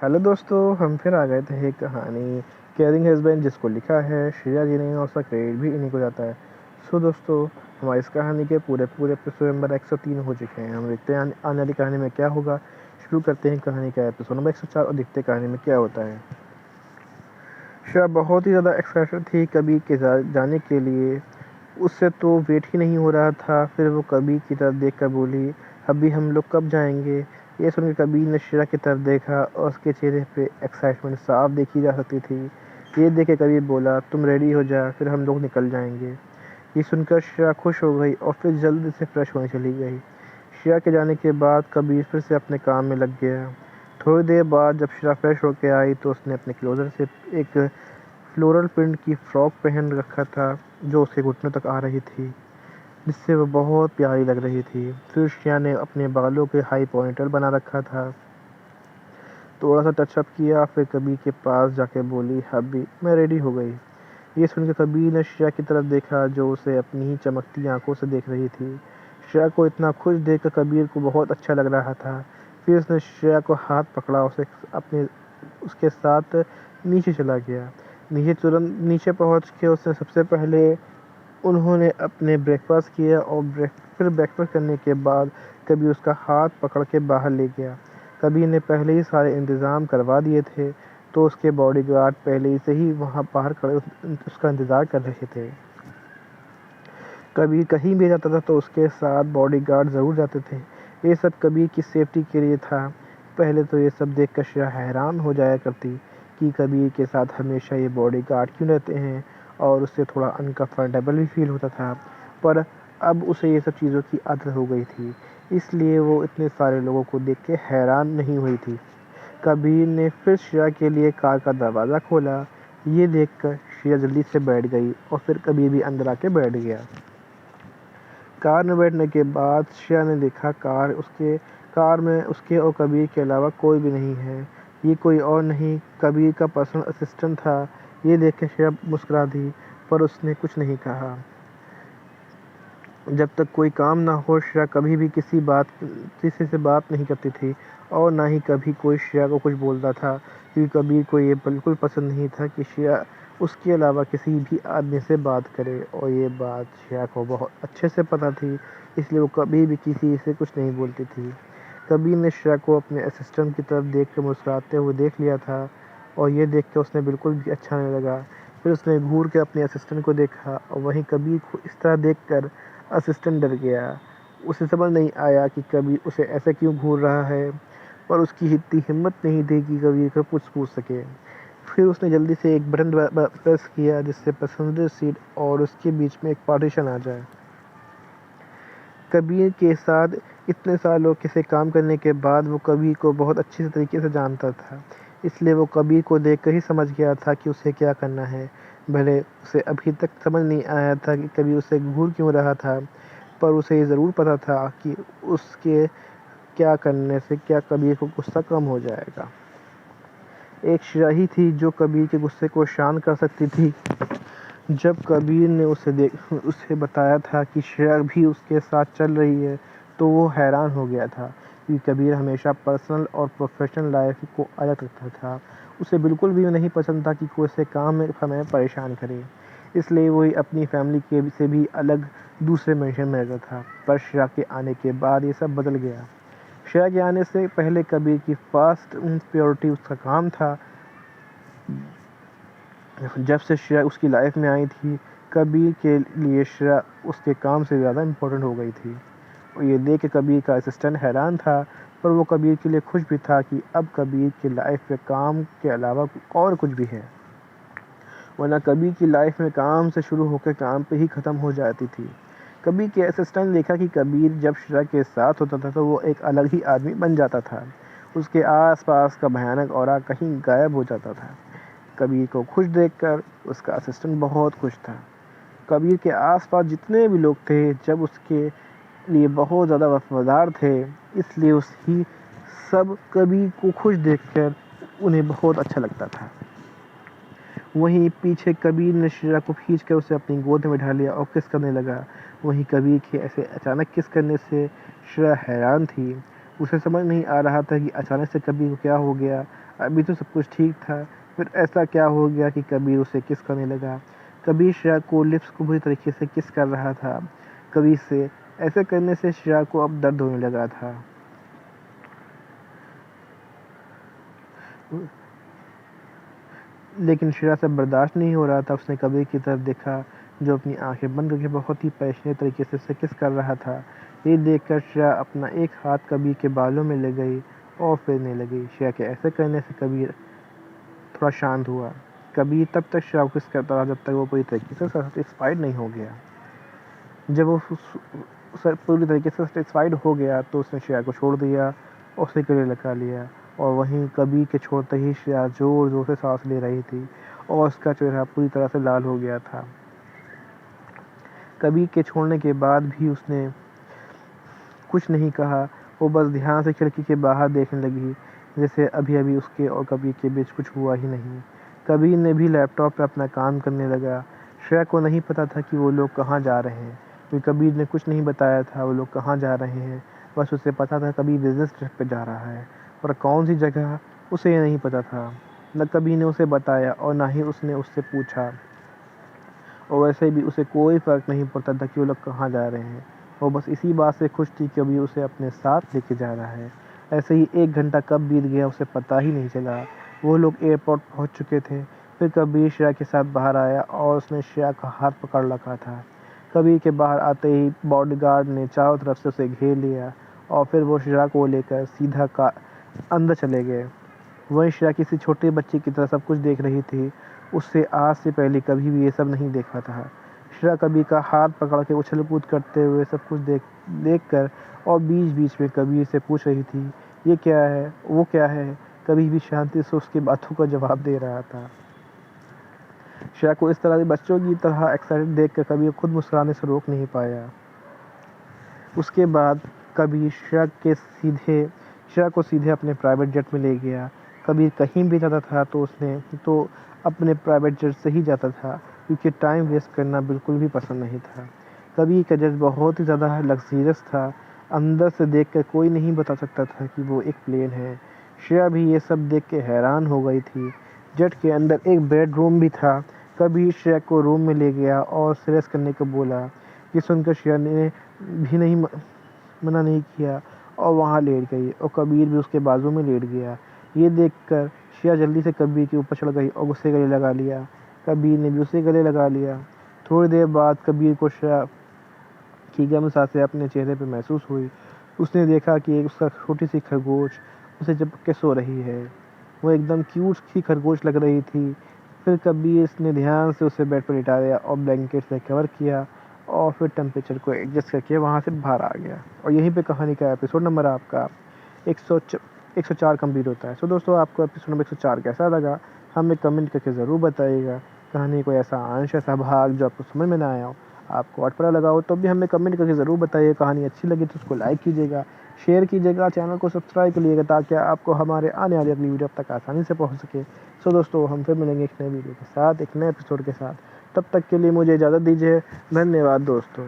Hello दोस्तों, हम फिर आ गए थे एक कहानी केयरिंग हस्बैंड जिसको लिखा है श्रेया जी ने और उसका क्रेडिट भी इन्हीं को जाता है। सो दोस्तों, हमारी इस कहानी के पूरे एपिसोड नंबर 103 हो चुके हैं। हम देखते हैं आने वाली कहानी में क्या होगा। शुरू करते हैं कहानी का एपिसोड नंबर 104 और देखते हैं कहानी में क्या होता है। श्रेया बहुत ही ज़्यादा एक्साइटेड थी कबीर के जाने के लिए। उससे तो वेट ही नहीं हो रहा था। फिर वो कबीर की तरफ देख कर बोली, अभी हम लोग कब जाएंगे? ये सुनकर कबीर ने श्रेया की तरफ देखा और उसके चेहरे पे एक्साइटमेंट साफ देखी जा सकती थी। ये देख के कबीर बोला, तुम रेडी हो जा, फिर हम लोग निकल जाएंगे। ये सुनकर श्रेया खुश हो गई और फिर जल्दी से फ्रेश होने चली गई। श्रेया के जाने के बाद कबीर फिर से अपने काम में लग गया। थोड़ी देर बाद जब श्रेया फ्रेश होकर आई तो उसने अपने क्लोजर से एक फ्लोरल प्रिंट की फ्रॉक पहन रखा था जो उसके घुटनों तक आ रही थी, जिससे वो बहुत प्यारी लग रही थी। फिर श्रेया ने अपने बालों के हाई पोनीटेल बना रखा था, थोड़ा सा टचअप किया, फिर कबीर के पास जाके बोली, अभी मैं रेडी हो गई। ये सुनकर कबीर ने श्रेया की तरफ देखा जो उसे अपनी ही चमकती आंखों से देख रही थी। श्रेया को इतना खुश देखकर कबीर को बहुत अच्छा लग रहा था। फिर उसने श्रेया को हाथ पकड़ा, उसे अपने उसके साथ नीचे चला गया। तुरंत नीचे पहुंच के उसने सबसे पहले उन्होंने अपने ब्रेकफास्ट किया और फिर ब्रेकफास्ट करने के बाद कबीर उसका हाथ पकड़ के बाहर ले गया। कबीर ने पहले ही सारे इंतज़ाम करवा दिए थे, तो उसके बॉडीगार्ड पहले से ही वहाँ बाहर खड़े उसका इंतज़ार कर रहे थे। कबीर कहीं भी जाता था तो उसके साथ बॉडीगार्ड ज़रूर जाते थे। ये सब कबीर की सेफ्टी के लिए था। पहले तो ये सब देखकर श्रेया हैरान हो जाया करती कि कबीर के साथ हमेशा ये बॉडीगार्ड क्यों रहते हैं, और उससे थोड़ा अनकंफर्टेबल भी फील होता था। पर अब उसे ये सब चीज़ों की आदत हो गई थी, इसलिए वो इतने सारे लोगों को देख के हैरान नहीं हुई थी। कबीर ने फिर श्रेया के लिए कार का दरवाज़ा खोला। ये देखकर श्रेया जल्दी से बैठ गई और फिर कबीर भी अंदर आके बैठ गया। कार में बैठने के बाद श्रेया ने देखा कार में उसके और कबीर के अलावा कोई भी नहीं है। ये कोई और नहीं, कबीर का पर्सनल असिस्टेंट था। ये देख के श्रेया मुस्कुरा दी, पर उसने कुछ नहीं कहा। जब तक कोई काम ना हो श्रेया कभी भी किसी से बात नहीं करती थी, और ना ही कभी कोई श्रेया को कुछ बोलता था, क्योंकि कबीर को ये बिल्कुल पसंद नहीं था कि श्रेया उसके अलावा किसी भी आदमी से बात करे, और ये बात श्रेया को बहुत अच्छे से पता थी, इसलिए वो कभी भी किसी से कुछ नहीं बोलती थी। कबीर ने श्रेया को अपने असिस्टेंट की तरफ देख कर मुस्कुराते हुए देख लिया था, और ये देख कर उसने बिल्कुल भी अच्छा नहीं लगा। फिर उसने घूर के अपने असिस्टेंट को देखा, और वहीं कबीर को इस तरह देख कर असिस्टेंट डर गया। उसे समझ नहीं आया कि कबीर उसे ऐसे क्यों घूर रहा है, पर उसकी इतनी हिम्मत नहीं थी कि कबीर को कुछ पूछ सके। फिर उसने जल्दी से एक बटन प्रेस किया जिससे पैसेंजर सीट और उसके बीच में एक पार्टीशन आ जाए। कबीर के साथ इतने सालों के से काम करने के बाद वो कबीर को बहुत अच्छी तरीके से जानता था, इसलिए वो कबीर को देखकर ही समझ गया था कि उसे क्या करना है। भले उसे अभी तक समझ नहीं आया था कि कबीर उसे घूर क्यों रहा था, पर उसे ये ज़रूर पता था कि उसके क्या करने से क्या कबीर को गुस्सा कम हो जाएगा। एक शाही थी जो कबीर के गुस्से को शांत कर सकती थी। जब कबीर ने उसे बताया था कि श्रेया भी उसके साथ चल रही है, तो वो हैरान हो गया था, कि कबीर हमेशा पर्सनल और प्रोफेशनल लाइफ को अलग रखता था। उसे बिल्कुल भी नहीं पसंद था कि कोई उसे काम में हमें परेशान करे, इसलिए वही अपनी फैमिली के से भी अलग दूसरे मेंशन में रहता था। पर श्रेया के आने के बाद ये सब बदल गया। श्रेया के आने से पहले कबीर की फास्ट प्योरिटी उसका काम था। जब से श्रेया उसकी लाइफ में आई थी, कबीर के लिए श्रेया उसके काम से ज़्यादा इम्पोर्टेंट हो गई थी। और ये देख के कबीर का असिस्टेंट हैरान था, पर वो कबीर के लिए खुश भी था कि अब कबीर की लाइफ में काम के अलावा और कुछ भी है, वरना कबीर की लाइफ में काम से शुरू होकर काम पे ही ख़त्म हो जाती थी। कबीर के असिस्टेंट ने देखा कि कबीर जब श्रेया के साथ होता था तो वो एक अलग ही आदमी बन जाता था। उसके आसपास का भयानक ऑरा कहीं गायब हो जाता था। कबीर को खुश देखकर उसका असिस्टेंट बहुत खुश था। कबीर के आसपास जितने भी लोग थे जब उसके लिए बहुत ज़्यादा वफादार थे, इसलिए उसकी सब कबीर को खुश देखकर उन्हें बहुत अच्छा लगता था। वहीं पीछे कबीर ने श्रेया को खींचकर उसे अपनी गोद में बिठा लिया और किस करने लगा। वहीं कबीर के ऐसे अचानक किस करने से श्रेया हैरान थी। उसे समझ नहीं आ रहा था कि अचानक से कबीर को क्या हो गया। अभी तो सब कुछ ठीक था, फिर ऐसा क्या हो गया कि कबीर उसे किस करने लगा। कबीर श्रेया को लिप्स को बुरी तरीके से किस कर रहा था। कबीर से ऐसे करने से श्रेया को अब दर्द होने लगा था। लेकिन श्रेया से बर्दाश्त नहीं हो रहा था। उसने कबीर की तरफ देखा, जो अपनी आंखें बंद करके बहुत ही पैशनेट तरीके से उसे किस कर रहा था। ये देखकर श्रेया अपना एक हाथ कबीर के बालों में ले गई और फेरने लगी। श्रेया के ऐसे करने से कबीर थोड़ा शांत हुआ। कबीर तब तक श्रेया को किस करता रहा जब तक वो पूरी तरीके से सेटिस्फाइड नहीं हो गया। जब वो पूरी तरीके से सेटिस्फाइड हो गया तो उसने श्रेया को छोड़ दिया और उसे गले लगा लिया। और वहीं कबीर के छोड़ते ही श्रेया जोर जोर से सांस ले रही थी और उसका चेहरा पूरी तरह से लाल हो गया था। कबीर के छोड़ने के बाद भी उसने कुछ नहीं कहा। वो बस ध्यान से खिड़की के बाहर देखने लगी, जैसे अभी अभी उसके और कबीर के बीच कुछ हुआ ही नहीं। कबीर ने भी लैपटॉप पे अपना काम करने लगा। श्रेया को नहीं पता था कि वो लोग कहाँ जा रहे हैं, क्योंकि कबीर ने कुछ नहीं बताया था वो लोग कहाँ जा रहे हैं। बस उसे पता था कबीर बिजनेस ट्रिप पे जा रहा है, और कौन सी जगह उसे नहीं पता था। न कबीर ने उसे बताया और ना ही उसने उससे पूछा। और वैसे भी उसे कोई फ़र्क नहीं पड़ता था कि वो लोग कहाँ जा रहे हैं। वो बस इसी बात से खुश थी कि अभी उसे अपने साथ लेके जा रहा है। ऐसे ही 1 घंटा कब बीत गया उसे पता ही नहीं चला। वो लोग एयरपोर्ट पहुंच चुके थे। फिर कबीर श्रेया के साथ बाहर आया और उसने श्रेया का हाथ पकड़ रखा था। कबीर के बाहर आते ही बॉडीगार्ड ने चारों तरफ से उसे घेर लिया और फिर वो श्रेया को लेकर सीधा का अंदर चले गए। वहीं श्रेया किसी छोटे बच्चे की तरह सब कुछ देख रही थी। उससे आज से पहले कभी भी ये सब नहीं देखा था। श्रेया कबीर का हाथ पकड़ के उछल कूद करते हुए सब कुछ देख कर और बीच बीच में कबीर से पूछ रही थी, ये क्या है, वो क्या है। कबीर भी शांति से उसकी बातों का जवाब दे रहा था। श्रेया को इस तरह से बच्चों की तरह एक्साइटेड देख कर कबीर खुद मुस्कुराने से रोक नहीं पाया। उसके बाद कबीर श्रेया को सीधे अपने प्राइवेट जेट में ले गया। कबीर कहीं भी जाता था तो अपने प्राइवेट जेट से ही जाता था, क्योंकि टाइम वेस्ट करना बिल्कुल भी पसंद नहीं था। कबीर का जेट बहुत ही ज़्यादा लग्जरियस था। अंदर से देखकर कोई नहीं बता सकता था कि वो एक प्लेन है। श्रेया भी ये सब देख के हैरान हो गई थी। जेट के अंदर एक बेडरूम भी था। कबीर श्रेया को रूम में ले गया और रेस्ट करने को बोला। ये सुनकर श्रेया ने भी नहीं मना नहीं किया और वहाँ लेट गई और कबीर भी उसके बाजू में लेट गया। ये देखकर श्रेया जल्दी से कबीर के ऊपर चढ़ गई और उसे गले लगा लिया। कबीर ने भी उसे गले लगा लिया। थोड़ी देर बाद कबीर को श्रेया की गर्म सांसें अपने चेहरे पर महसूस हुई। उसने देखा कि एक उसका छोटी सी खरगोश उसे चिपक के सो रही है। वो एकदम क्यूट सी खरगोश लग रही थी। फिर कबीर ने ध्यान से उसे बेड पर लिटाया और ब्लैंकेट से कवर किया और फिर टेम्परेचर को एडजस्ट करके वहाँ से बाहर आ गया। और यहीं पे कहानी का एपिसोड नंबर आपका 104 कंप्लीट होता है। सो दोस्तों, आपको एपिसोड नंबर 104 कैसा लगा हमें कमेंट करके ज़रूर बताइएगा। कहानी कोई ऐसा अंश ऐसा भाग जो आपको समझ में ना आया हो, आपको अटपटा लगा हो, तो भी हमें कमेंट करके ज़रूर बताइए। कहानी अच्छी लगी तो उसको लाइक कीजिएगा, शेयर कीजिएगा, चैनल को सब्सक्राइब करिएगा, ताकि आपको हमारे आने वाली अगली वीडियो अब तक आसानी से पहुँच सके। सो दोस्तों, हम फिर मिलेंगे एक नए वीडियो के साथ, एक नए एपिसोड के साथ। तब तक के लिए मुझे इजाज़त दीजिए। धन्यवाद दोस्तों।